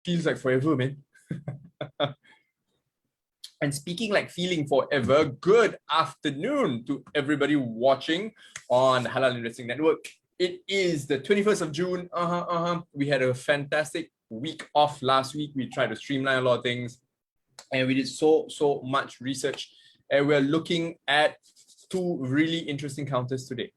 Feels like forever, man. And speaking like feeling forever, good afternoon to everybody watching on Halal Investing Network. It is the 21st of June. We had a fantastic week off last week. We tried to streamline a lot of things and we did so much research. And we're looking at two really interesting counters today.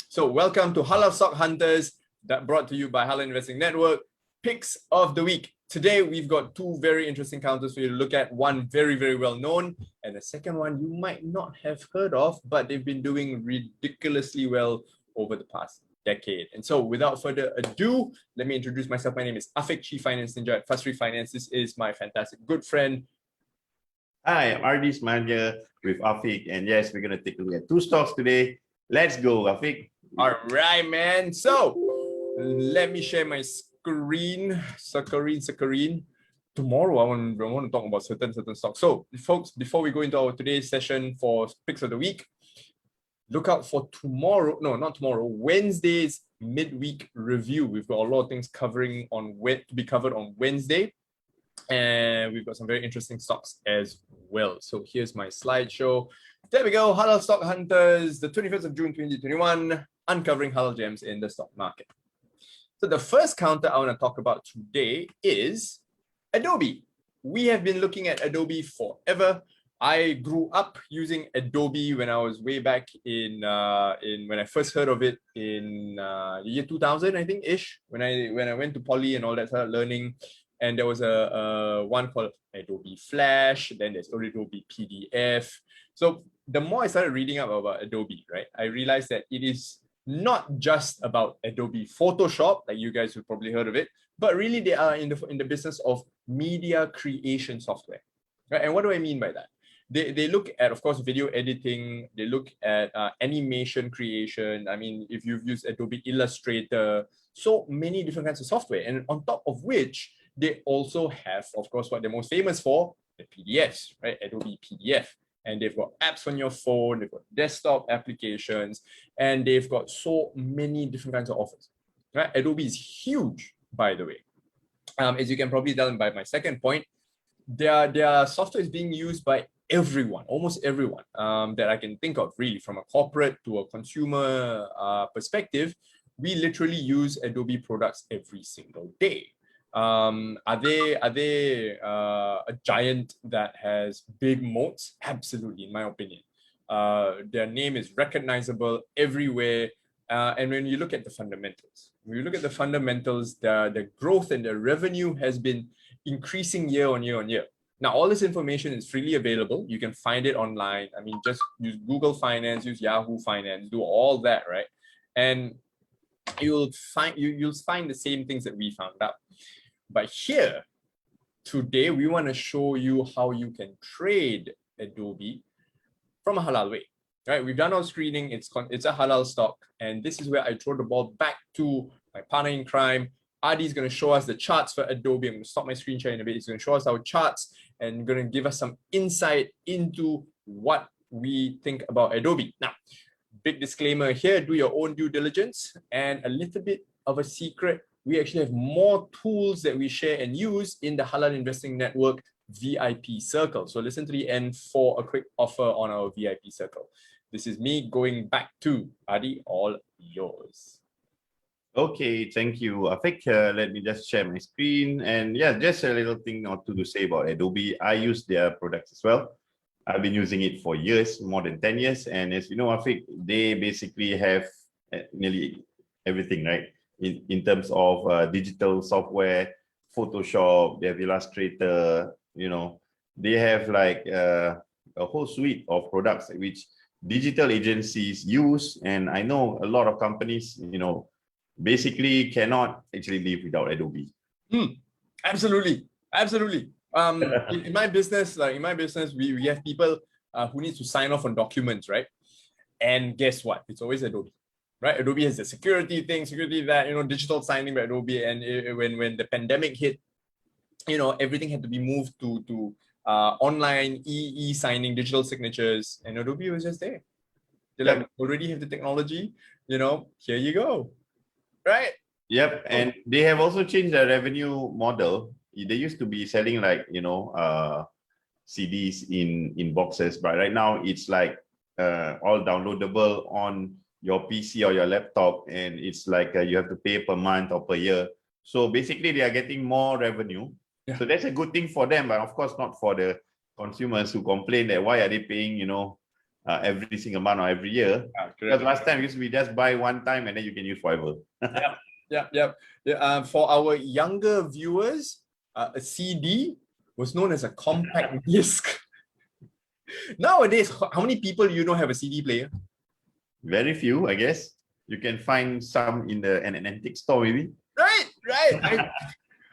So welcome to Halal Stock Hunters, that brought to you by Halal Investing Network. Picks of the week. Today, we've got two very interesting counters for you to look at. One very, very well known, and the second one you might not have heard of, but they've been doing ridiculously well over the past decade. And so without further ado, let me introduce myself. My name is Afiq, Chief Finance Ninja at Five9. This is my fantastic good friend. Hi, I'm RD Manager with Afiq, and yes, we're going to take a look at two stocks today. Let's go, Afiq. All right, man. So let me share my screen. Tomorrow, I want to talk about certain stocks. So, folks, before we go into our today's session for picks of the week, look out for tomorrow. No, not tomorrow. Wednesday's midweek review. We've got a lot of things to be covered on Wednesday, and we've got some very interesting stocks as well. So here's my slideshow. There we go. Halal Stock Hunters, the 21st of June 2021, uncovering halal gems in the stock market. So the first counter I want to talk about today is Adobe. We have been looking at Adobe forever. I grew up using Adobe when I was way back in when I first heard of it in year 2000, I think ish. When I went to poly and all that, started learning, and there was a one called Adobe Flash. Then there's Adobe PDF. So the more I started reading up about Adobe, right, I realized that it is not just about Adobe Photoshop, like you guys have probably heard of it, but really they are in the business of media creation software, right? And what do I mean by that? They look at, of course, video editing. They look at animation creation. I mean, if you've used Adobe Illustrator, so many different kinds of software. And on top of which, they also have, of course, what they're most famous for, the PDFs, right? Adobe PDF. And they've got apps on your phone, they've got desktop applications, and they've got so many different kinds of offers. Right? Adobe is huge, by the way. As you can probably tell by my second point, their software is being used by everyone, almost everyone that I can think of, really, from a corporate to a consumer perspective. We literally use Adobe products every single day. Are they a giant that has big moats? Absolutely, in my opinion. Their name is recognizable everywhere. And when you look at the fundamentals, the growth and the revenue has been increasing year on year. Now, all this information is freely available. You can find it online. I mean, just use Google Finance, use Yahoo Finance, do all that, right? And you'll find the same things that we found out. But here, today, we want to show you how you can trade Adobe from a halal way, right? We've done our screening. It's a halal stock. And this is where I throw the ball back to my partner in crime. Adi is going to show us the charts for Adobe. I'm going to stop my screen share in a bit. He's going to show us our charts and going to give us some insight into what we think about Adobe. Now, big disclaimer here, do your own due diligence, and a little bit of a secret. We actually have more tools that we share and use in the Halal Investing Network VIP circle. So listen to the end for a quick offer on our VIP circle. This is me going back to Adi, all yours. Okay, thank you, Afiq. Let me just share my screen. And yeah, just a little thing or two to say about Adobe. I use their products as well. I've been using it for years, more than 10 years. And as you know, Afiq, they basically have nearly everything, right? In terms of digital software, Photoshop, they have Illustrator, you know, they have like a whole suite of products which digital agencies use. And I know a lot of companies, you know, basically cannot actually live without Adobe. Absolutely. In my business, we have people who need to sign off on documents, right? And guess what? It's always Adobe. Right, Adobe has the security that, you know, digital signing by Adobe. And when the pandemic hit, you know, everything had to be moved to online e-signing, digital signatures, and Adobe was just there. They're like, already have the technology, you know, here you go, right? Yep, and they have also changed their revenue model. they used to be selling like, CDs in boxes, but right now it's like all downloadable on your PC or your laptop, and it's like you have to pay per month or per year. So basically, they are getting more revenue. Yeah. So that's a good thing for them, but of course not for the consumers who complain that why are they paying, every single month or every year. Because last time we just buy one time and then you can use forever. Yeah. For our younger viewers, a CD was known as a compact disc. Nowadays, how many people have a CD player? Very few, I guess. You can find some in an antique store, maybe. Right.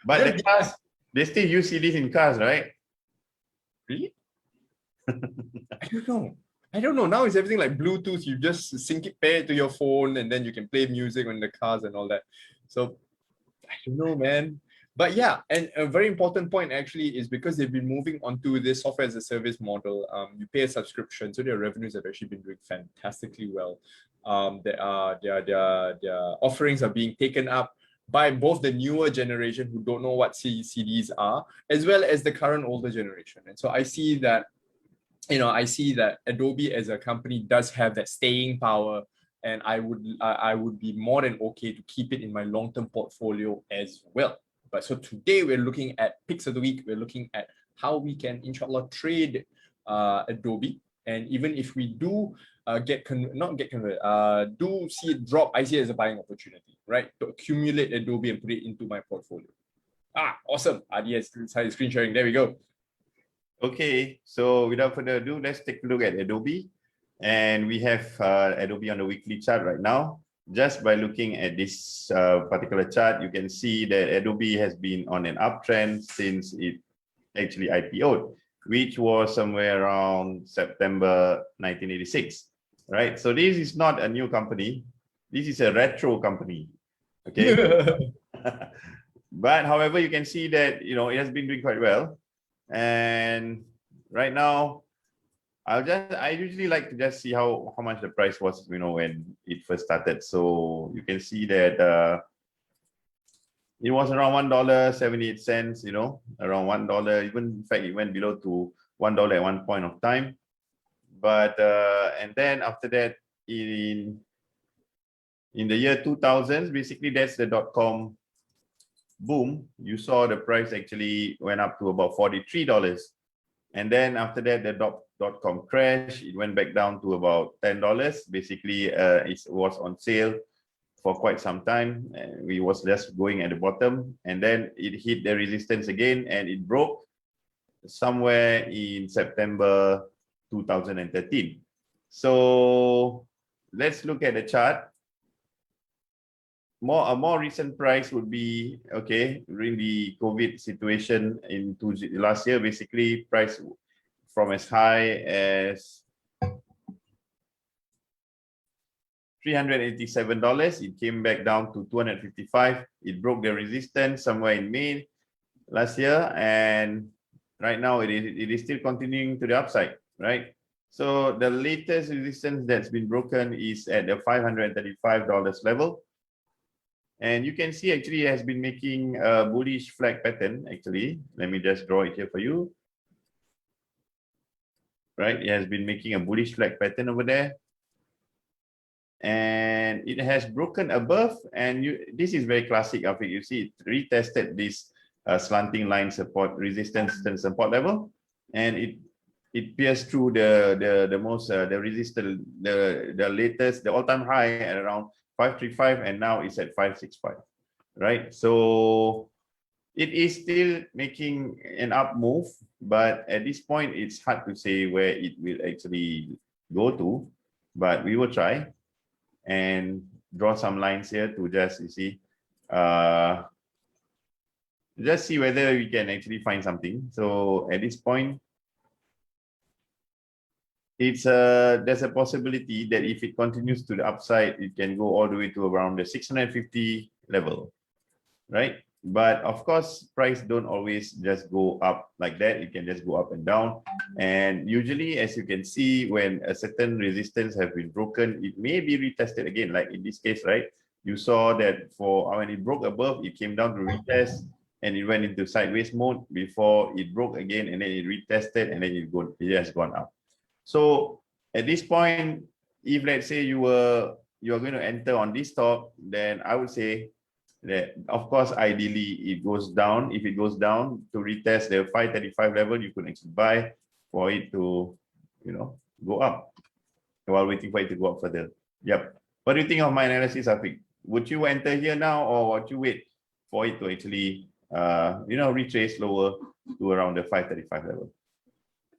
But the cars, they still use CDs in cars, right? Really? I don't know. Now it's everything like Bluetooth. You just sync it, pair it to your phone, and then you can play music on the cars and all that. So I don't know, man. But yeah, and a very important point actually is because they've been moving onto this software as a service model. You pay a subscription, so their revenues have actually been doing fantastically well. Their offerings are being taken up by both the newer generation who don't know what CDs are, as well as the current older generation. And so I see that Adobe as a company does have that staying power, and I would be more than okay to keep it in my long-term portfolio as well. But so today we're looking at picks of the week. We're looking at how we can, inshallah, trade Adobe. And even if we do do see it drop, I see it as a buying opportunity, right? To accumulate Adobe and put it into my portfolio. Awesome. Yes, screen sharing. There we go. Okay, so without further ado, let's take a look at Adobe. And we have Adobe on the weekly chart right now. Just by looking at this particular chart, you can see that Adobe has been on an uptrend since it actually IPO'd, which was somewhere around September 1986, right? So this is not a new company. This is a retro company, okay? But however, you can see that, it has been doing quite well. And right now, I usually like to just see how much the price was, when it first started. So you can see that it was around $1.78, around $1. Even in fact, it went below to $1 at one point of time. But and then after that, in the year 2000, basically that's the .com boom. You saw the price actually went up to about $43. And then after that, the .com crash, it went back down to about $10. Basically, it was on sale for quite some time. We was just going at the bottom, and then it hit the resistance again, and it broke somewhere in September 2013. So let's look at the chart. A more recent price would be, okay, during the COVID situation in last year, basically price from as high as $387, it came back down to $255. It broke the resistance somewhere in May last year, and right now it is still continuing to the upside, right? So the latest resistance that's been broken is at the $535 level. And you can see actually it has been making a bullish flag pattern, actually. Let me just draw it here for you. Right, it has been making a bullish flag pattern over there. And it has broken above, and this is very classic of it. You see it retested this slanting line support, resistance and support level, and it pierced through the latest, the all-time high at around 535, and now it's at 565, right? So it is still making an up move, but at this point, it's hard to say where it will actually go to, but we will try and draw some lines here to just, just see whether we can actually find something. So at this point, there's a possibility that if it continues to the upside, it can go all the way to around the 650 level, right? But of course, price don't always just go up like that. It can just go up and down. And usually, as you can see, when a certain resistance has been broken, it may be retested again. Like in this case, right? You saw that when it broke above, it came down to retest. and it went into sideways mode before it broke again, and then it retested, and then it has gone up. So at this point, if let's say you are going to enter on this stock, then I would say that, of course, ideally it goes down. If it goes down to retest the 535 level, you could actually buy for it to, go up while waiting for it to go up further. Yep. What do you think of my analysis, Afiq? Would you enter here now, or would you wait for it to actually, retrace lower to around the 535 level?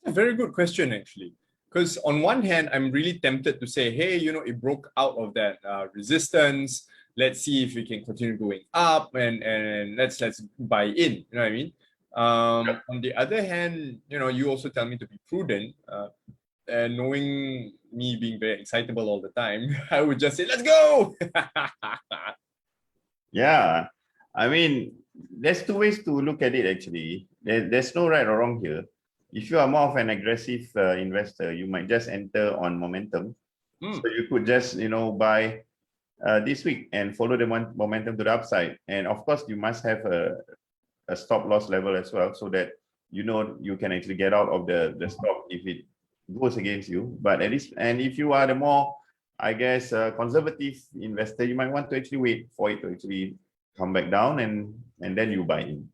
A very good question, actually. Because on one hand, I'm really tempted to say, hey, it broke out of that resistance. Let's see if we can continue going up, and let's buy in. You know what I mean? On the other hand, you also tell me to be prudent. And knowing me being very excitable all the time, I would just say, let's go. Yeah, I mean, there's two ways to look at it, actually. There's no right or wrong here. If you are more of an aggressive investor, you might just enter on momentum. So you could just, buy this week and follow the momentum to the upside. And of course, you must have a stop loss level as well, so that you can actually get out of the stock if it goes against you. But at least, and if you are the more, I guess, conservative investor, you might want to actually wait for it to actually come back down, and then you buy in.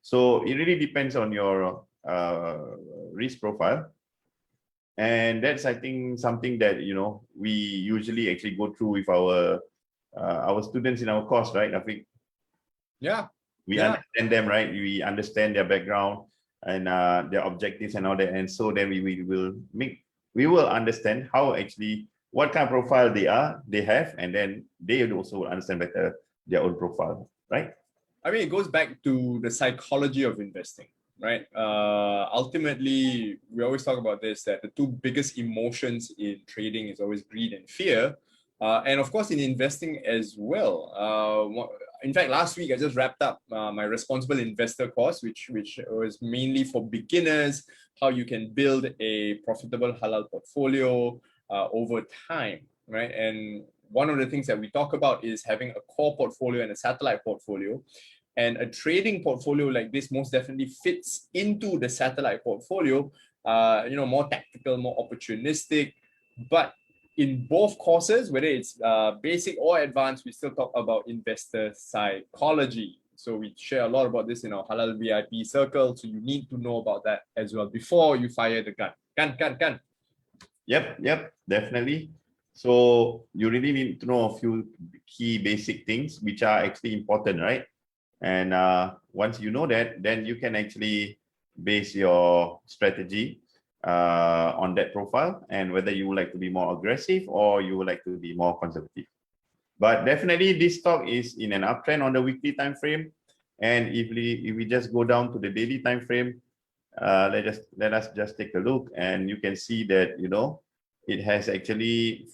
So it really depends on your risk profile. And that's, I think, something that we usually actually go through with our students in our course, right, Afiq? Yeah. We understand them, right? We understand their background and their objectives and all that, and so then we will understand how actually what kind of profile they have, and then they also will understand better their own profile, right? I mean, it goes back to the psychology of investing, right? Ultimately, we always talk about this, that the two biggest emotions in trading is always greed and fear. And of course, in investing as well. In fact, last week, I just wrapped up my responsible investor course, which was mainly for beginners, how you can build a profitable halal portfolio over time, right? And one of the things that we talk about is having a core portfolio and a satellite portfolio. And a trading portfolio like this most definitely fits into the satellite portfolio, more tactical, more opportunistic. But in both courses, whether it's basic or advanced, we still talk about investor psychology. So we share a lot about this in our Halal VIP circle. So you need to know about that as well before you fire the gun. Gun. Yep, definitely. So you really need to know a few key basic things which are actually important, right? And once you know that, then you can actually base your strategy on that profile, and whether you would like to be more aggressive or you would like to be more conservative. But definitely this stock is in an uptrend on the weekly time frame, and if we just go down to the daily time frame, let us just take a look, and you can see that it has actually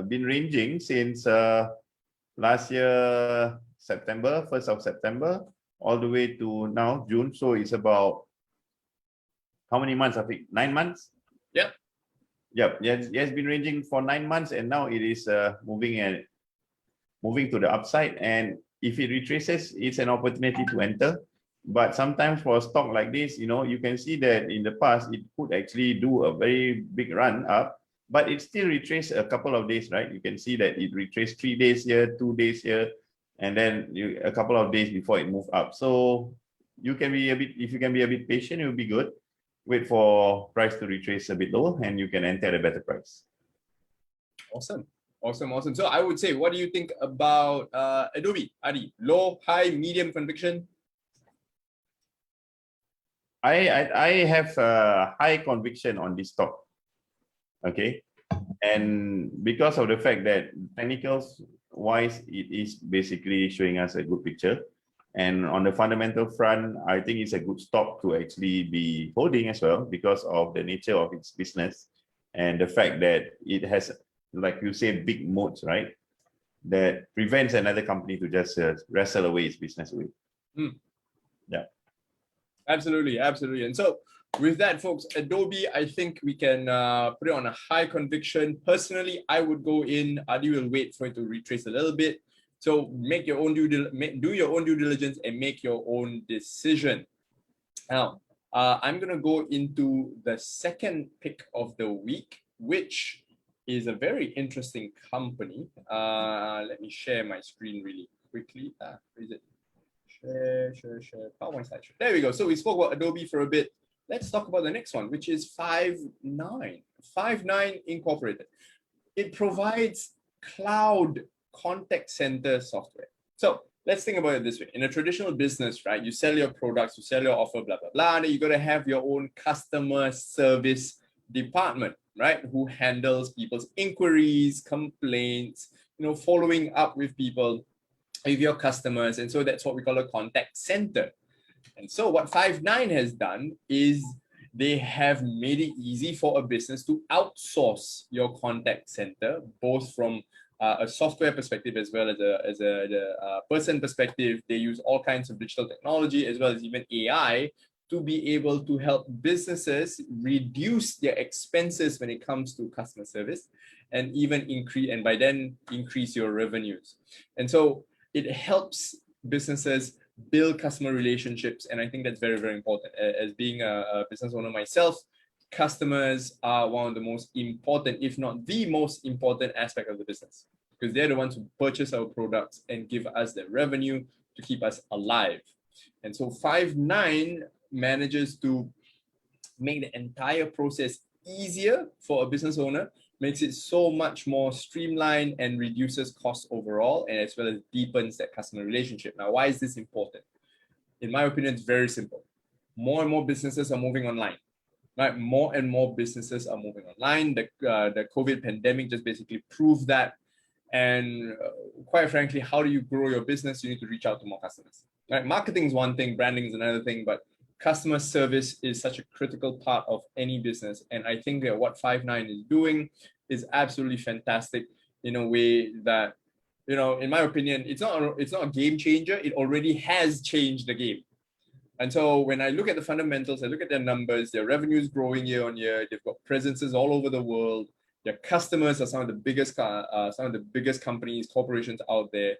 been ranging since last year September, 1st of September, all the way to now June. So it's about how many months, I think? 9 months? Yep. It has been ranging for 9 months, and now it is moving to the upside. And if it retraces, it's an opportunity to enter. But sometimes for a stock like this, you can see that in the past, it could actually do a very big run up, but it still retraced a couple of days, right? You can see that it retraced 3 days here, 2 days here, and then a couple of days before it moved up. So if you can be a bit patient, it will be good. Wait for price to retrace a bit lower, and you can enter at a better price. Awesome. So I would say, what do you think about Adobe, Adi? Low, high, medium conviction? I have high conviction on this stock. Okay, and because of the fact that technicals wise, it is basically showing us a good picture. And on the fundamental front, I think it's a good stock to actually be holding as well, because of the nature of its business and the fact that it has, like you say, big moats, right? That prevents another company to just wrestle away its business away. Yeah. Absolutely. And so with that, folks, Adobe, I think we can put it on a high conviction. Personally, I would go in. Adi will wait for it to retrace a little bit So make your own do your own due diligence and make your own decision. Now, I'm going to go into the second pick of the week, which is a very interesting company. Let me share my screen really quickly. Where is it? Share. PowerPoint slideshow. There we go. So we spoke about Adobe for a bit. Let's talk about the next one, which is Five9. Five9 Incorporated. It provides cloud contact center software. So let's think about it this way. In a traditional business, right, you sell your products, you sell your offer, blah, blah, blah, and then you got to have your own customer service department, right, who handles people's inquiries, complaints, following up with people, with your customers. And so that's what we call a contact center. And so what Five9 has done is they have made it easy for a business to outsource your contact center, both from a software perspective as well as a person perspective. They use all kinds of digital technology as well as even AI to be able to help businesses reduce their expenses when it comes to customer service, and even increase your revenues. And so it helps businesses build customer relationships. And I think that's very, very important. As being a business owner myself, customers are one of the most important, if not the most important aspect of the business, because they're the ones who purchase our products and give us the revenue to keep us alive. And so Five9 manages to make the entire process easier for a business owner, makes it so much more streamlined and reduces costs overall, and as well as deepens that customer relationship. Now, why is this important? In my opinion, it's very simple. More and more businesses are moving online, right? More and more businesses are moving online. The COVID pandemic just basically proved that. And quite frankly, how do you grow your business? You need to reach out to more customers, right? Marketing is one thing, branding is another thing, but customer service is such a critical part of any business. And I think that what Five9 is doing is absolutely fantastic in a way that, in my opinion, it's not a game changer. It already has changed the game. And so when I look at the fundamentals, I look at their numbers, their revenue is growing year on year. They've got presences all over the world. Their customers are some of the biggest companies, corporations out there.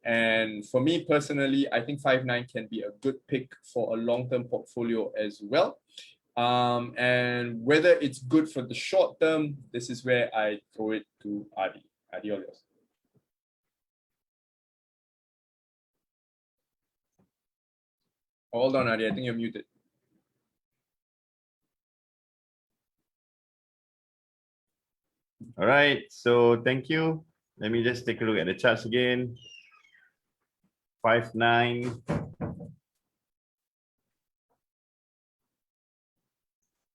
And for me personally, I think Five9 can be a good pick for a long-term portfolio as well. And whether it's good for the short term, this is where I throw it to Adi. Adi, all yours. Hold on, Adi. I think you're muted. All right, so thank you. Let me just take a look at the charts again. Five9.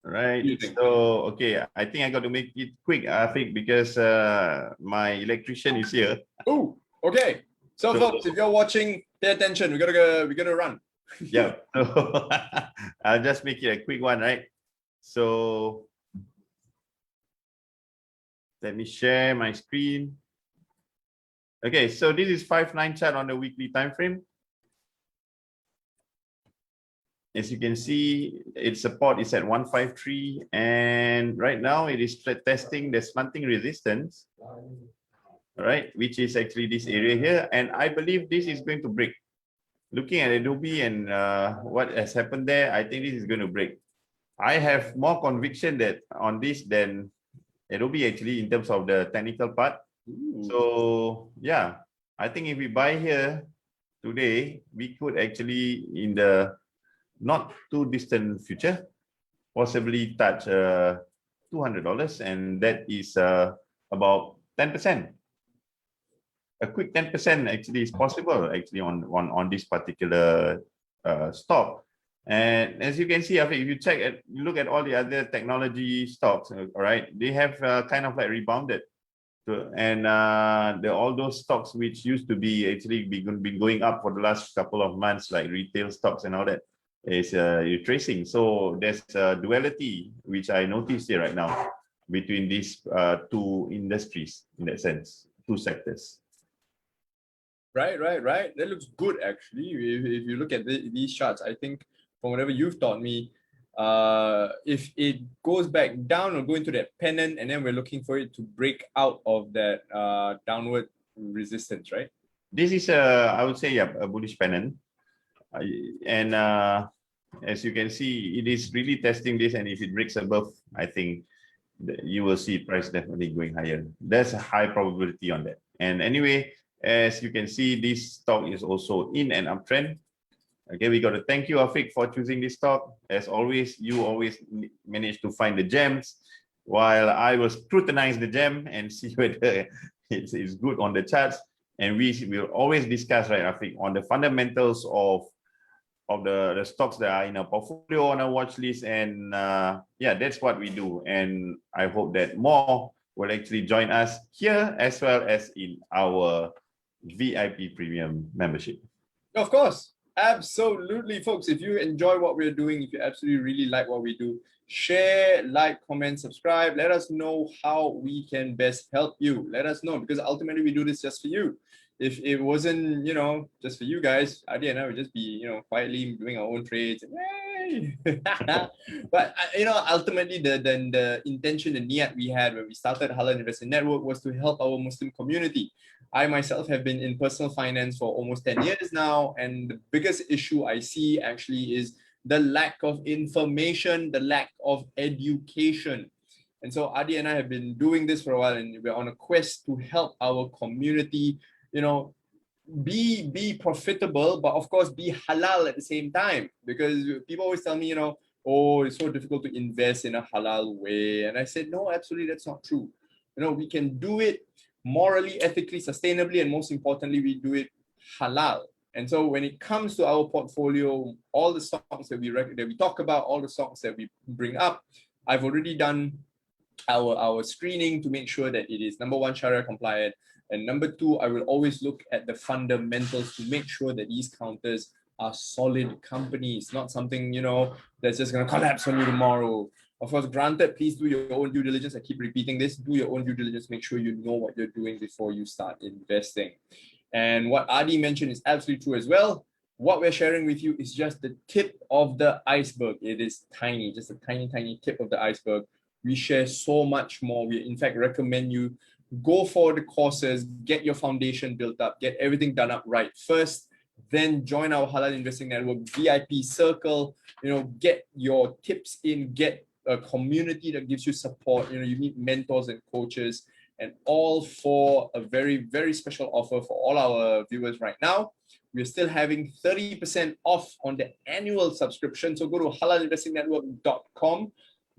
All right, so okay, I think I got to make it quick, I think, because my electrician is here. Oh, okay. So folks, if you're watching, pay attention. We gotta run. Yeah, so I'll just make it a quick one, right? So let me share my screen. Okay, so this is Five9 chart on the weekly time frame. As you can see, its support is at 153, and right now it is testing the slanting resistance, all right, which is actually this area here, and I believe this is going to break. Looking at Adobe and what has happened there, I think this is going to break. I have more conviction that on this than Adobe actually in terms of the technical part. So yeah, I think if we buy here today, we could actually in the not too distant future possibly touch $200, and that is about 10%. A quick 10% actually is possible actually on this particular stock. And as you can see, if you look at all the other technology stocks, all right, they have kind of like rebounded. So, and all those stocks which used to be actually been going up for the last couple of months, like retail stocks and all that, is retracing. So there's a duality which I noticed here right now between these two industries, in that sense, two sectors. Right. That looks good, actually. If you look at these charts, I think from whatever you've taught me, if it goes back down or go into that pennant, and then we're looking for it to break out of that downward resistance, right? this is I would say, yeah, a bullish pennant. And as you can see, it is really testing this, and if it breaks above, I think you will see price definitely going higher. There's a high probability on that. And anyway, as you can see, this stock is also in an uptrend. Okay, we got to thank you, Afiq, for choosing this stock. As always, you always manage to find the gems, while I will scrutinize the gem and see whether it's good on the charts. And we will always discuss, right, Afiq, on the fundamentals of the stocks that are in a portfolio on a watch list. And yeah, that's what we do. And I hope that more will actually join us here as well as in our VIP premium membership. Of course. Absolutely, folks. If you enjoy what we're doing, if you absolutely really like what we do, share, like, comment, subscribe. Let us know how we can best help you. Let us know, because ultimately we do this just for you. If it wasn't, just for you guys, Adi and I would just be, quietly doing our own trades. Yay! But ultimately the intention, the niyat we had when we started Halal Investing Network was to help our Muslim community. I myself have been in personal finance for almost 10 years now, and the biggest issue I see actually is the lack of information, the lack of education. And so Adi and I have been doing this for a while, and we're on a quest to help our community, be profitable, but of course be halal at the same time. Because people always tell me, oh, it's so difficult to invest in a halal way. And I said, no, absolutely, that's not true. We can do it morally, ethically, sustainably, and most importantly, we do it halal. And so when it comes to our portfolio, all the stocks that we talk about, all the stocks that we bring up, I've already done our screening to make sure that it is, number one, Sharia compliant, and number two, I will always look at the fundamentals to make sure that these counters are solid companies, not something that's just going to collapse on you tomorrow. Of course, granted, please do your own due diligence. I keep repeating this. Do your own due diligence. Make sure you know what you're doing before you start investing. And what Adi mentioned is absolutely true as well. What we're sharing with you is just the tip of the iceberg. It is tiny, just a tiny, tiny tip of the iceberg. We share so much more. We, in fact, recommend you go for the courses, get your foundation built up, get everything done up right first, then join our Halal Investing Network VIP circle, get your tips in, get a community that gives you support. You meet mentors and coaches, and all for a very, very special offer for all our viewers right now. We're still having 30% off on the annual subscription. So go to halalinvestingnetwork.com,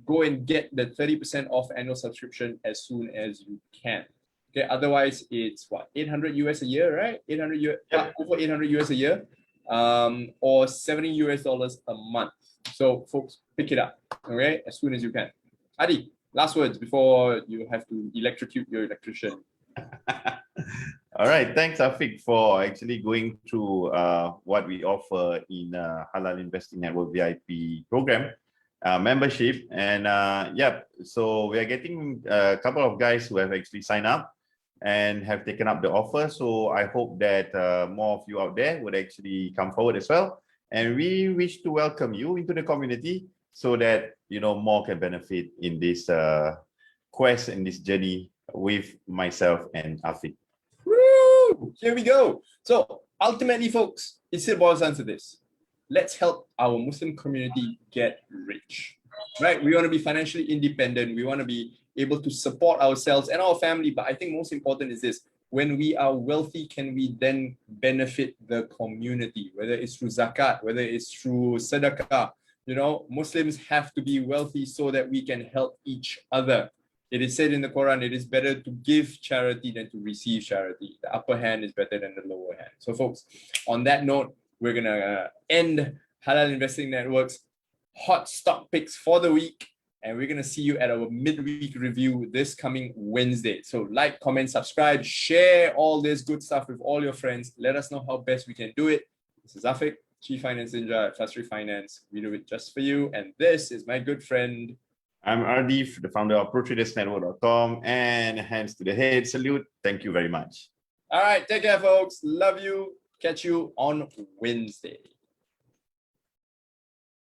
go and get the 30% off annual subscription as soon as you can. Okay, otherwise it's what, 800 US a year, right? 800 US, yep. Over 800 US a year, or $70 US a month. So folks, pick it up, okay, as soon as you can. Adi, last words before you have to electrocute your electrician. All right, thanks Afiq for actually going through what we offer in Halal Investing Network VIP program membership. And yeah, so we are getting a couple of guys who have actually signed up and have taken up the offer. So I hope that more of you out there would actually come forward as well. And we wish to welcome you into the community so that more can benefit in this quest and this journey with myself and Afiq. Woo! Here we go. So ultimately, folks, it still boils down to this. Let's help our Muslim community get rich, right? We want to be financially independent. We want to be able to support ourselves and our family. But I think most important is this: when we are wealthy, can we then benefit the community, whether it's through zakat, whether it's through sadaqah? Muslims have to be wealthy so that we can help each other. It is said in the Quran, it is better to give charity than to receive charity. The upper hand is better than the lower hand. So folks, on that note, we're going to end Halal Investing Network's hot stock picks for the week. And we're going to see you at our midweek review this coming Wednesday. So like, comment, subscribe, share all this good stuff with all your friends. Let us know how best we can do it. This is Afiq, Chief Finance Ninja at Five9. We do it just for you. And this is my good friend. I'm Ardif, the founder of ProTradersNetwork.com, and hands to the head salute. Thank you very much. All right, take care, folks. Love you. Catch you on Wednesday.